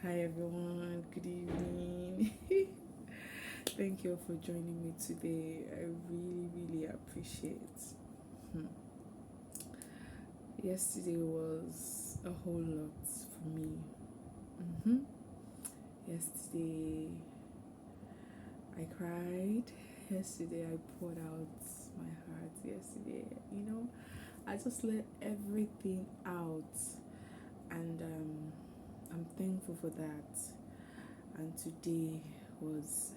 Hi everyone, good evening. Thank you all for joining me today. I really appreciate. Hmm. Yesterday was a whole lot for me. hmm Yesterday I cried. Yesterday I poured out my heart. Yesterday, I just let everything out, and I'm thankful for that. And today was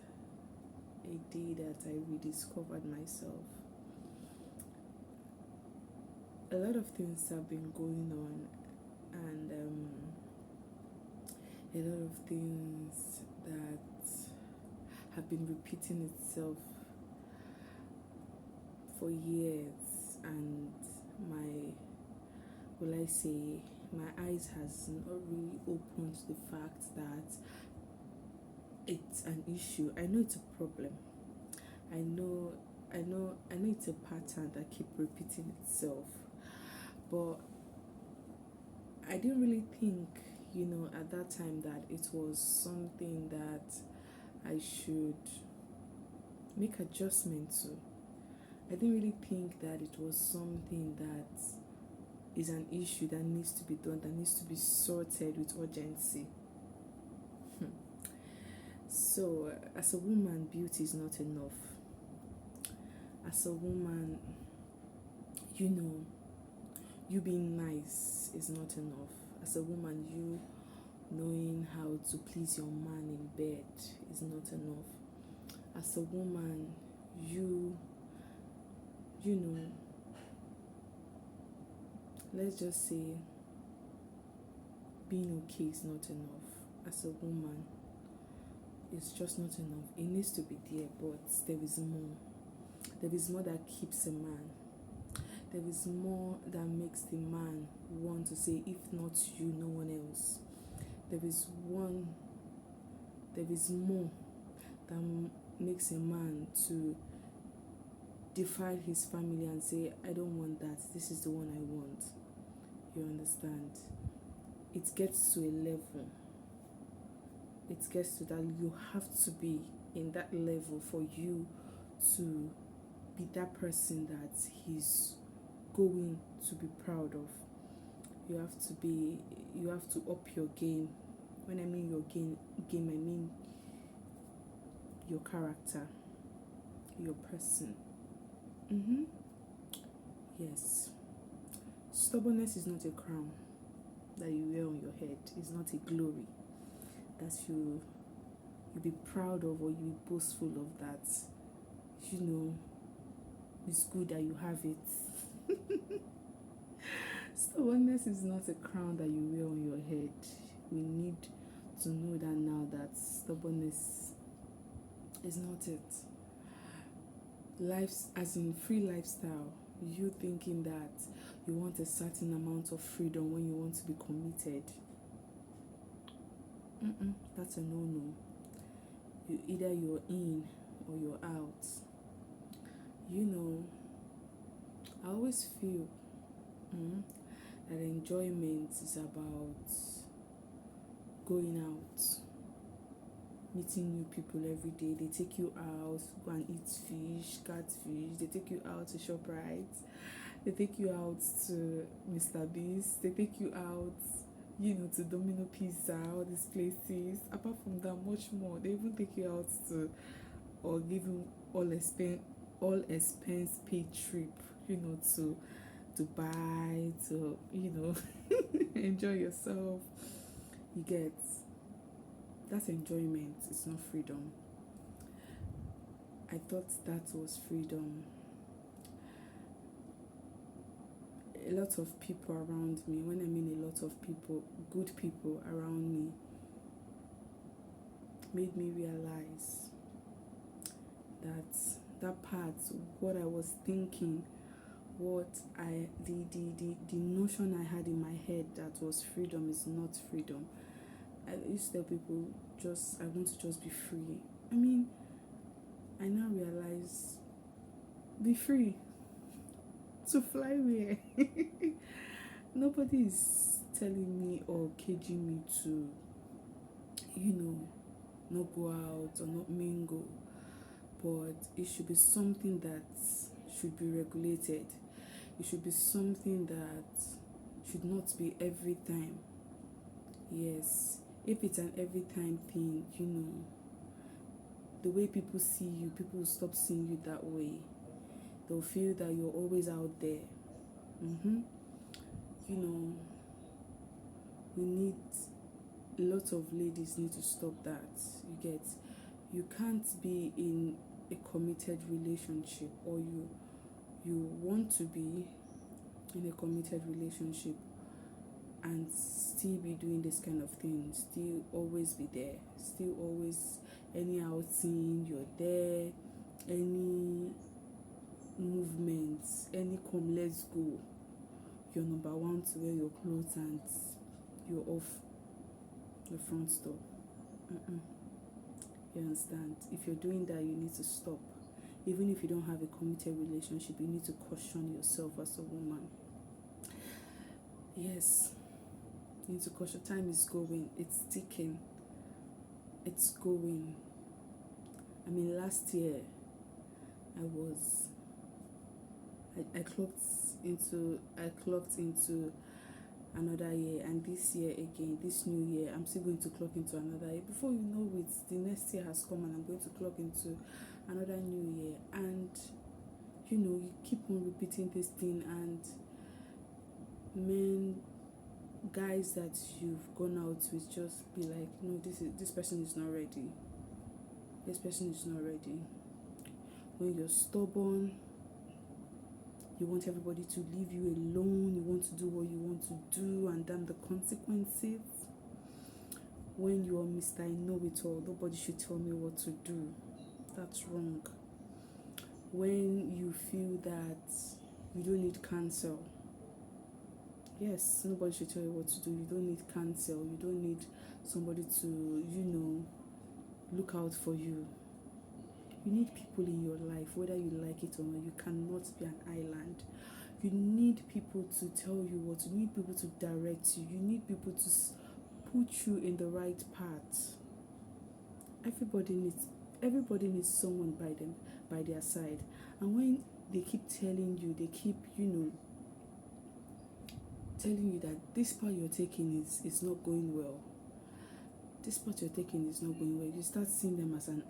a day that I rediscovered myself. A lot of things have been going on, and a lot of things that have been repeating itself for years, and my, will I say, my eyes has not really opened to the fact that it's an issue. I know it's a problem. I know it's a pattern that keep repeating itself, but I didn't really think, at that time that it was something that I should make adjustment to. I didn't really think that it was something that is an issue that needs to be done, that needs to be sorted with urgency. So, as a woman, beauty is not enough. As a woman, you know, you being nice is not enough. As a woman, you knowing how to please your man in bed is not enough. As a woman, you know, let's just say being okay is not enough. As a woman, it's just not enough. It needs to be there, but there is more. There is more that keeps a man. There is more that makes the man want to say, if not you, no one else. There is more that makes a man to defy his family and say, I don't want that, this is the one I want. You understand? It gets to a level. It gets to that you have to be in that level for you to be that person that he's going to be proud of. You have to up your game. When I mean your game, I mean your character, your person. Yes. Stubbornness is not a crown that you wear on your head. It's not a glory that you be proud of, or you be boastful of that. It's good that you have it. Stubbornness is not a crown that you wear on your head. We need to know that now, that stubbornness is not it. Life, as in free lifestyle, you thinking that you want a certain amount of freedom when you want to be committed. That's a no-no. Either you're in or you're out. I always feel that enjoyment is about going out, meeting new people every day. They take you out, go and eat fish, catfish. They take you out to ShopRite. They take you out to Mr. Beast. They take you out, to Domino Pizza, all these places. Apart from that, much more. They even take you out to, or give you all expense paid trip, to Dubai, to, enjoy yourself. You get, that's enjoyment. It's not freedom. I thought that was freedom. A lot of people around me, when I mean a lot of people, good people around me, made me realize that part, what I was thinking, the notion I had in my head that was freedom is not freedom. I used to tell people, I want to just be free. I now realize, be free to fly where? Nobody is telling me or caging me to you know, not go out or not mingle, but it should be something that should be regulated. It should be something that should not be every time. Yes, if it's an every time thing, the way people see you, people will stop seeing you that way. They'll feel that you're always out there. Mm-hmm. You know, we need, a lot of ladies need to stop that. You get, you can't be in a committed relationship, or you want to be in a committed relationship and still be doing this kind of thing, still always be there, still always, any outing you're there, any movements, any come let's go, you're number one to wear your clothes and you're off the front door. You understand? If you're doing that, you need to stop. Even if you don't have a committed relationship, you need to caution yourself as a woman. Yes, you need to caution. Time is going, it's ticking, it's going. I mean, last year I clocked into another year, and this year again, this new year, I'm still going to clock into another year. Before you know it, the next year has come and I'm going to clock into another new year. And you keep on repeating this thing, and men, guys that you've gone out with, just be like, no, this person is not ready. This person is not ready. When you're stubborn, you want everybody to leave you alone, you want to do what you want to do, and damn the consequences. When you're Mr. I know it all, nobody should tell me what to do. That's wrong. When you feel that you don't need counsel, yes, nobody should tell you what to do. You don't need counsel. You don't need somebody to, look out for you. You need people in your life, whether you like it or not. You cannot be an island. You need people to tell you what. You need people to direct you. You need people to put you in the right path. Everybody needs someone by their side. And when they keep telling you, they keep, telling you that this path you're taking is not going well. This path you're taking is not going well. You start seeing them as an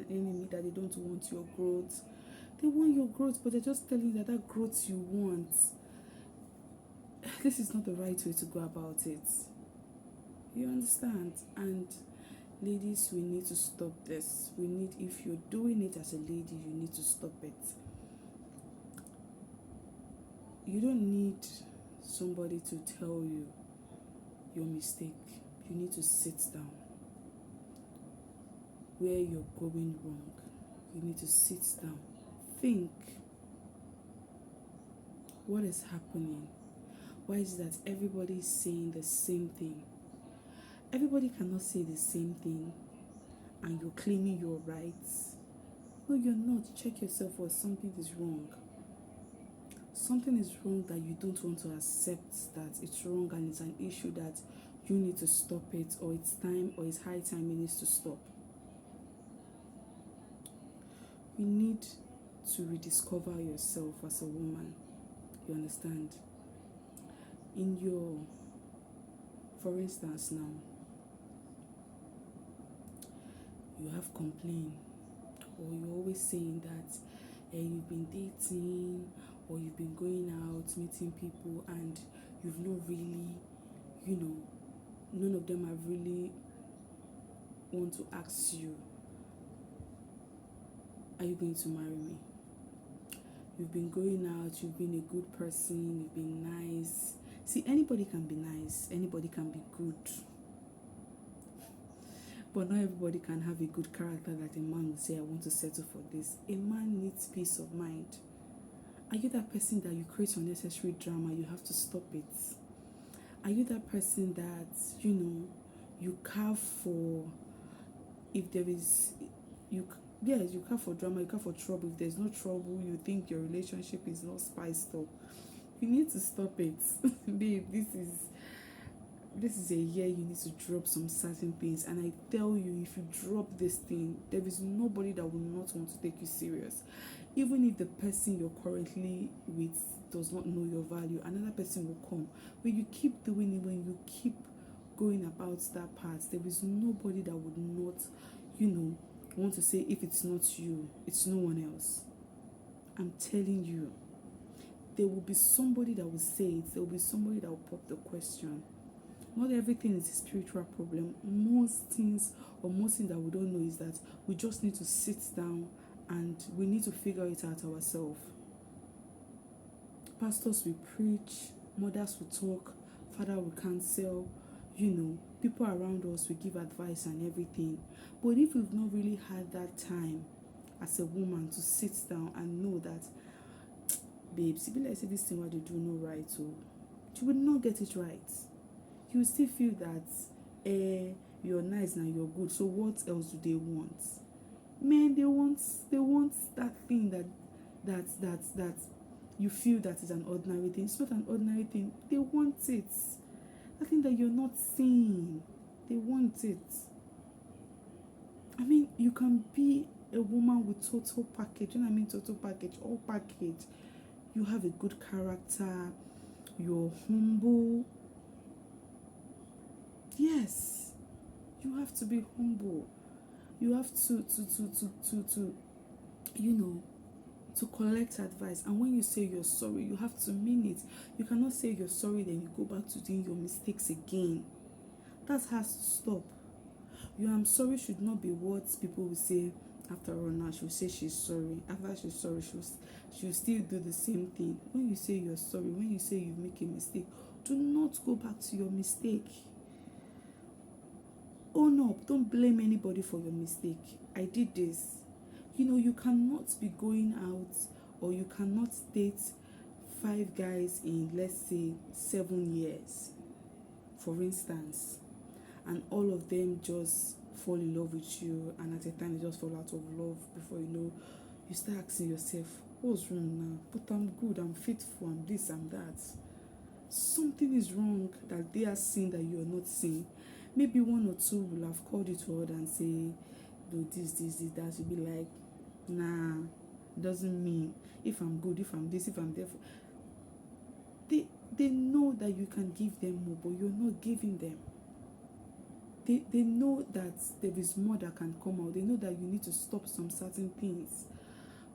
enemy, that they don't want your growth. They want your growth, but they're just telling you that growth you want, this is not the right way to go about it. You understand? And ladies, we need to stop this. If you're doing it as a lady, you need to stop it. You don't need somebody to tell you your mistake. You need to sit down. Where you're going wrong, you need to sit down. Think, what is happening? Why is it that everybody is saying the same thing? Everybody cannot say the same thing and you're claiming your rights. No, you're not. Check yourself, or something is wrong. Something is wrong that you don't want to accept that it's wrong, and it's an issue that you need to stop it, or it's high time it needs to stop. You need to rediscover yourself as a woman. You understand? For instance now, you have complained, or you're always saying that you've been dating, or you've been going out, meeting people, and you've not really, none of them have really want to ask you, are you going to marry me? You've been going out, you've been a good person, you've been nice. See, anybody can be nice, anybody can be good. But not everybody can have a good character that a man will say, I want to settle for this. A man needs peace of mind. Are you that person that you create unnecessary drama, you have to stop it? Are you that person that, you carve for, if there is, you carve for drama, you carve for trouble. If there's no trouble, you think your relationship is not spiced up. You need to stop it. Babe, this is a year you need to drop some certain things, and I tell you, if you drop this thing, there is nobody that will not want to take you serious. Even if the person you're currently with does not know your value, another person will come. When you keep doing it, when you keep going about that part, there is nobody that would not, want to say, if it's not you, it's no one else. I'm telling you, there will be somebody that will say it, there will be somebody that will pop the question. Not everything is a spiritual problem. Most things that we don't know is that we just need to sit down and we need to figure it out ourselves. Pastors will preach, mothers will talk, father will counsel, people around us will give advice and everything. But if we've not really had that time as a woman to sit down and know that, babes, if like say this thing what they do no right, so you will not get it right. You will still feel that you're nice and you're good. So what else do they want? Men, they want that thing that you feel that is an ordinary thing. It's not an ordinary thing. They want it. That thing that you're not seeing. They want it. I mean, you can be a woman with total package. You know what I mean? Total package, all package. You have a good character. You're humble. Yes, you have to be humble. You have to to collect advice. And when you say you're sorry, you have to mean it. You cannot say you're sorry, then you go back to doing your mistakes again. That has to stop. Your I'm sorry should not be what people will say after all. Now she'll say she's sorry. After she's sorry, she'll still do the same thing. When you say you're sorry, when you say you make a mistake, do not go back to your mistake. Own up. Don't blame anybody for your mistake. I did this. You cannot be going out, or you cannot date 5 guys in, let's say, 7 years, for instance, and all of them just fall in love with you, and at a time they just fall out of love. Before you know, you start asking yourself, what's wrong now? But I'm good, I'm faithful, I'm this, I'm that. Something is wrong that they are seeing that you are not seeing. Maybe 1 or 2 will have called you to order and say, do this, that. You'll be like, nah, doesn't mean if I'm good, if I'm this, if I'm there. They know that you can give them more, but you're not giving them. They know that there is more that can come out. They know that you need to stop some certain things.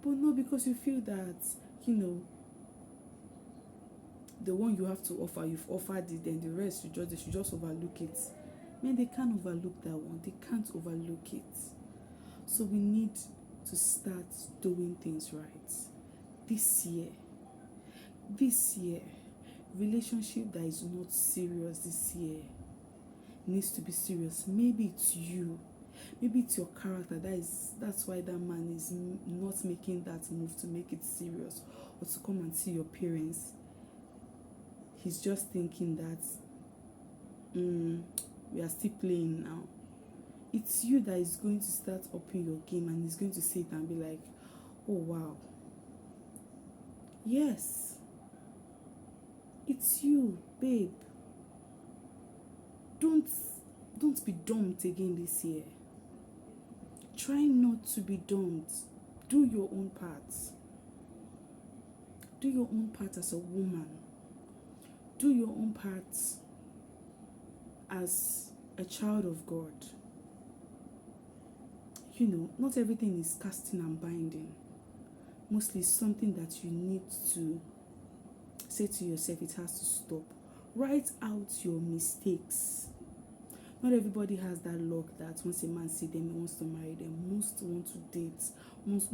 But no, because you feel that, the one you have to offer, you've offered it, then the rest they should just overlook it. Man, they can't overlook that one. They can't overlook it. So we need to start doing things right. This year, relationship that is not serious this year needs to be serious. Maybe it's you. Maybe it's your character. That's why that man is not making that move to make it serious, or to come and see your parents. He's just thinking that we are still playing now. It's you that is going to start upping your game, and he's going to see it and be like, oh wow, yes, it's you, babe. Don't be dumped again this year. Try not to be dumped. Do your own part. Do your own part as a woman. Do your own part as a child of God. Not everything is casting and binding. Mostly something that you need to say to yourself, it has to stop. Write out your mistakes. Not everybody has that luck that once a man sees them, he wants to marry them. Most want to date. Most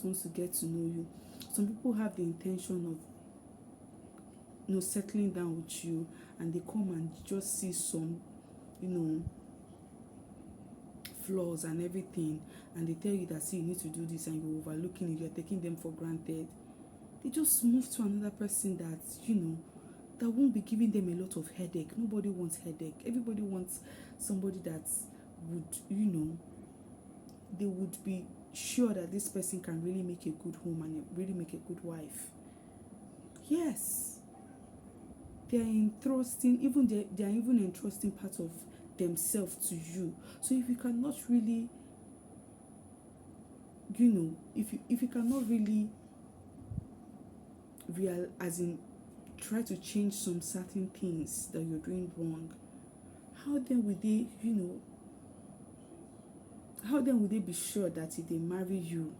wants to get to know you. Some people have the intention of settling down with you, and they come and just see some flaws and everything, and they tell you that, see, you need to do this, and you're overlooking it, you're taking them for granted. They just move to another person that that won't be giving them a lot of headache. Nobody wants headache. Everybody wants somebody that would they would be sure that this person can really make a good home and really make a good wife. Yes, they are entrusting, even they are even entrusting part of themselves to you. So if you cannot really, if you cannot really real as in try to change some certain things that you're doing wrong, how then will they, how then will they be sure that if they marry you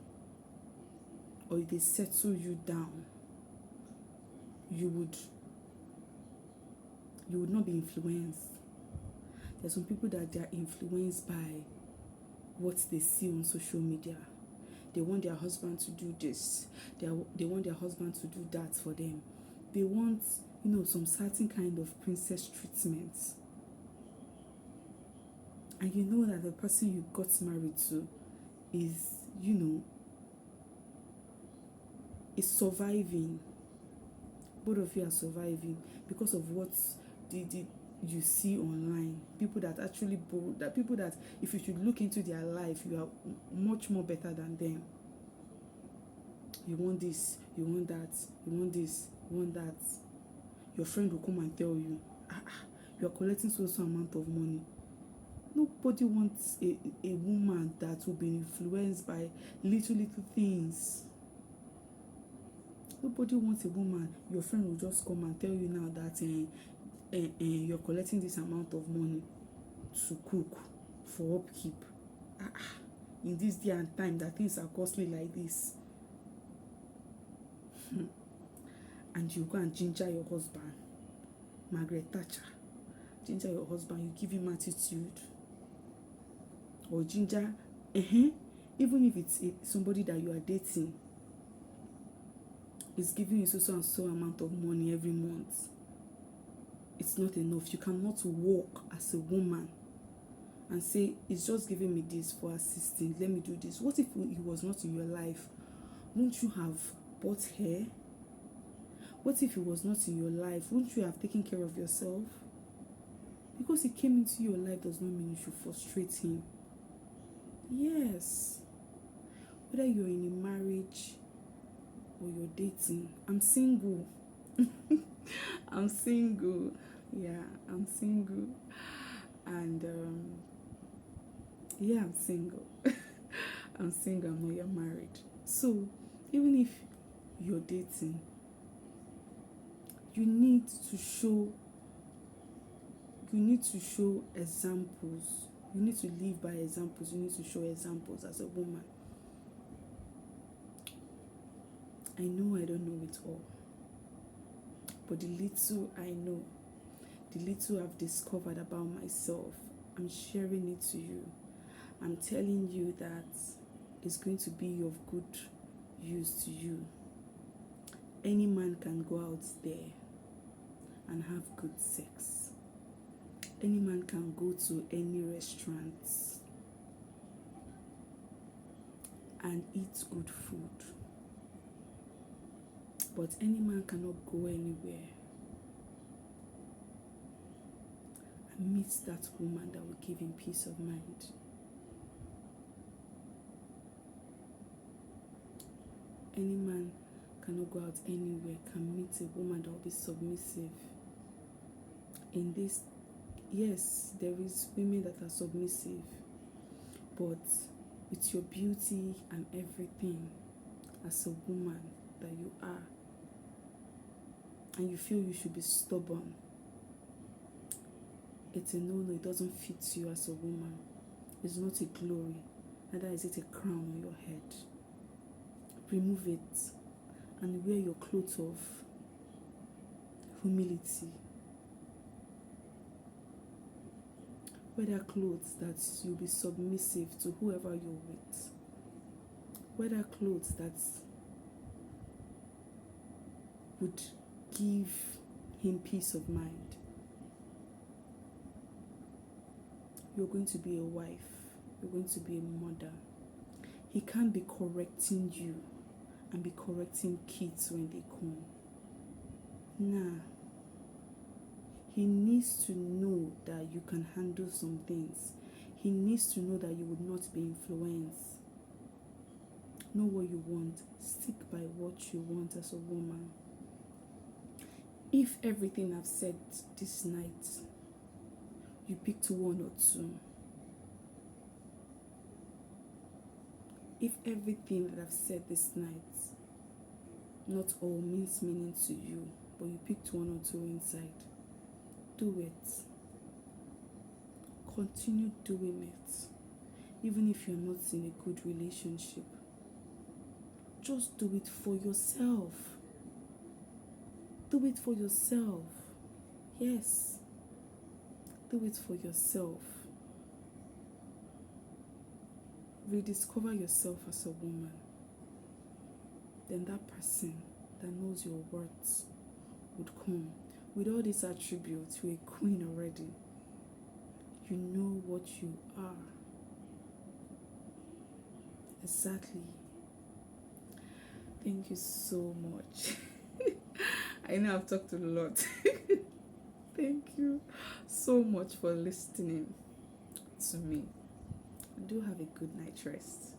or if they settle you down, you would not be influenced? There's some people that they are influenced by what they see on social media. They want their husband to do this. They want their husband to do that for them. They want, some certain kind of princess treatment. And you know that the person you got married to is, is surviving. Both of you are surviving because of what you see online. People that actually people that if you should look into their life, you are much more better than them. You want this, you want that, you want this, you want that. Your friend will come and tell you, you are collecting so amount of money. Nobody wants a woman that will be influenced by little things. Nobody wants a woman. Your friend will just come and tell you now that you're collecting this amount of money to cook for upkeep. In this day and time that things are costly like this. And you go and ginger your husband. Margaret Thatcher. Ginger your husband, you give him attitude. Or ginger, even if it's somebody that you are dating, is giving you so amount of money every month. It's not enough. You cannot walk as a woman and say, it's just giving me this for assisting, let me do this. What if he was not in your life? Won't you have bought hair? What if he was not in your life? Won't you have taken care of yourself? Because he came into your life does not mean you should frustrate him. Yes. Whether you're in a marriage or you're dating, I'm single. I'm single. Yeah, I'm single. And I'm single. I'm single, I'm not yet married. So even if you're dating, you need to show examples. You need to live by examples. You need to show examples as a woman. I know I don't know it all, but the little I know, the little I've discovered about myself, I'm sharing it to you. I'm telling you that it's going to be of good use to you. Any man can go out there and have good sex. Any man can go to any restaurant and eat good food. But any man cannot go anywhere and meet that woman that will give him peace of mind. Any man cannot go out anywhere, can meet a woman that will be submissive. In this, yes, there is women that are submissive, but with your beauty and everything as a woman that you are, and you feel you should be stubborn, it's a no-no. It doesn't fit you as a woman. It's not a glory, neither is it a crown on your head. Remove it and wear your clothes of humility. Wear that clothes that you'll be submissive to whoever you're with. Wear that clothes that would give him peace of mind. You're going to be a wife. You're going to be a mother. He can't be correcting you and be correcting kids when they come. Nah. He needs to know that you can handle some things. He needs to know that you would not be influenced. Know what you want. Stick by what you want as a woman. If everything I've said this night, you picked one or two. If everything that I've said this night, not all means meaning to you, but you picked one or two inside, do it. Continue doing it. Even if you're not in a good relationship, just do it for yourself. Do it for yourself. Yes. Do it for yourself. Rediscover yourself as a woman. Then that person that knows your worth would come. With all these attributes, you're a queen already. You know what you are. Exactly. Thank you so much. I know I've talked a lot. Thank you so much for listening to me. Do have a good night rest.